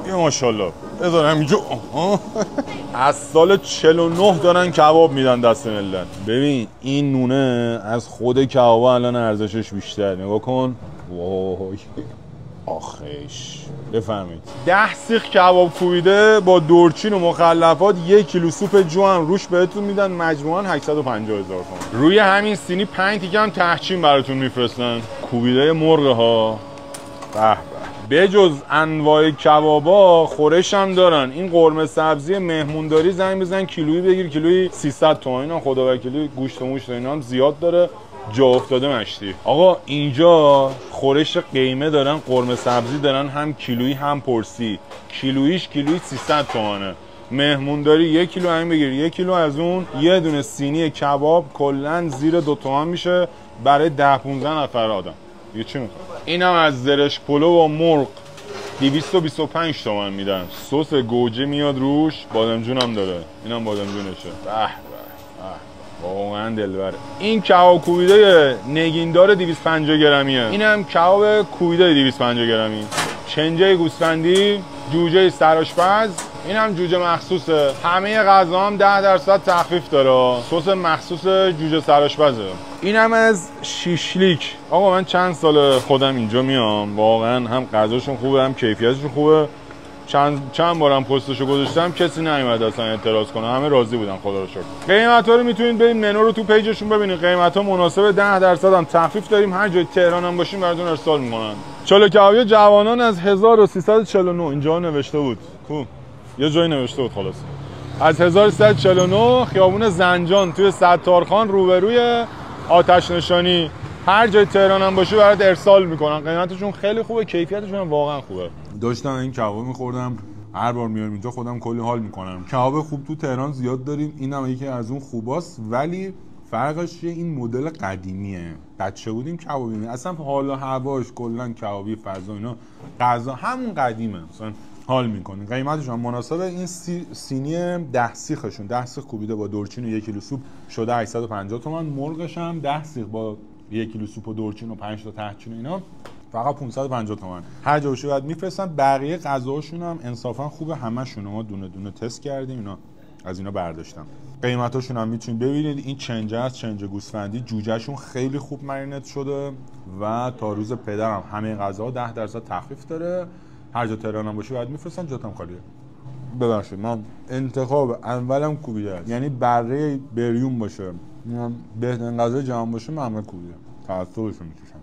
یا ماشاءالله بذار همینجا. از سال 49 دارن کباب میدن دست ملت. ببین این نونه از خود کباب الان ارزشش بیشتر. نگاه کن. وای آخیش. بفرمایید 10 سیخ کباب کوبیده با دورچین و مخلفات 1 کیلو سوپ جو هم روش بهتون میدن، مجموعاً 850,000 تومان. روی همین سینی 5 تیکه هم تحچین براتون میفرستن. کوبیده مرغ ها. به به. بجز انواع کبابا خورش هم دارن. این قرمه سبزی مهمونداری زنگ بزن کیلویی بگیر، کیلویی 300 تومان. اینا خدا وکیلی گوشت و موشت اینا هم زیاد داره. جا افتاده مشتی. آقا اینجا خورش قیمه دارن، قرمه سبزی دارن، هم کیلویی هم پرسی. کیلویش کیلویی 300 تومانه. مهمونداری 1 کیلو همین بگیر، 1 کیلو از اون یه دونه سینی کباب کلا زیر 2 تومن میشه برای 10-15 نفر آدم. یه چی میخواد؟ اینم از زرشک پلو با مرغ 225 تومن میدن. سس گوجه میاد روش، بادمجون هم داره. اینم بادمجونشه. به واقعا دلبره. این کباب کوبیده نگیندار 250 گرمیه. اینم کباب کوبیده 250 گرمی. چنجه گوسفندی، جوجه سرآشپز، اینم جوجه مخصوصه. همه غذا هم 10% تخفیف داره. سس مخصوص جوجه سرآشپزه. اینم از شیشلیک. آقا من چند سال خودم اینجا میام، واقعا هم غذاشون خوبه هم کیفیتشون خوبه. چند بارم پستشو گذاشتم کسی نیومد اصلا اعتراض کنه، همه راضی بودن خدا رو شکر. قیمتا رو میتونید برید منو رو تو پیجشون ببینید. قیمتا مناسب 10% هم تخفیف داریم. هر جای تهران هم باشین براتون ارسال میکنن. چلو کبابی جوانان از 1349 اینجا نوشته بود. کو یه جایی نوشته بود خلاص. از 1349 خیابون زنجان توی ستارخان روبروی آتش نشانی. هر جای تهران هم باشه برات ارسال میکنن. قیمتشون خیلی خوبه، کیفیتشون هم واقعا خوبه. داشتم این کباب میخوردم، هر بار میارم اینجا خودم کلی حال میکنم. کباب خوب تو تهران زیاد داریم، اینم یکی از اون خوباست، ولی فرقش این مدل قدیمیه. بچه بودیم کبابی اصلا حال و هواش کلا کبابی فضا اینا غذا همون قدیمه، مثلا حال میکنه. قیمتش هم مناسبه. این سینی 10 سیخشون 10 سیخ کوبیده با دورچین و 1 کیلو سوپ شده 850 تومان. مرغش هم 10 سیخ با 1 کیلو سوپ و دورچین و 5 تا تحچین اینا فقط 550 تومان. هر جا باشه بعد میفرستن. بقیه غذاهاشون هم انصافا خوبه، همشون ما دونه دونه تست کردیم، اینا از اینا برداشتم. قیمتاشون هم میتونید ببینید. این چنجه است، چنجه گوسفندی. جوجهشون خیلی خوب مرینت شده و تا روز پدرم همه غذاها 10% تخفیف داره. هر جا تهران هم باشه بعد میفرستن، جاتم خالیه. ببخشید من انتخاب اولم کوبیده است، یعنی بره بریون باشه، بهترین غذای جهان باشه، من کوبیده تعصبشون میکشم.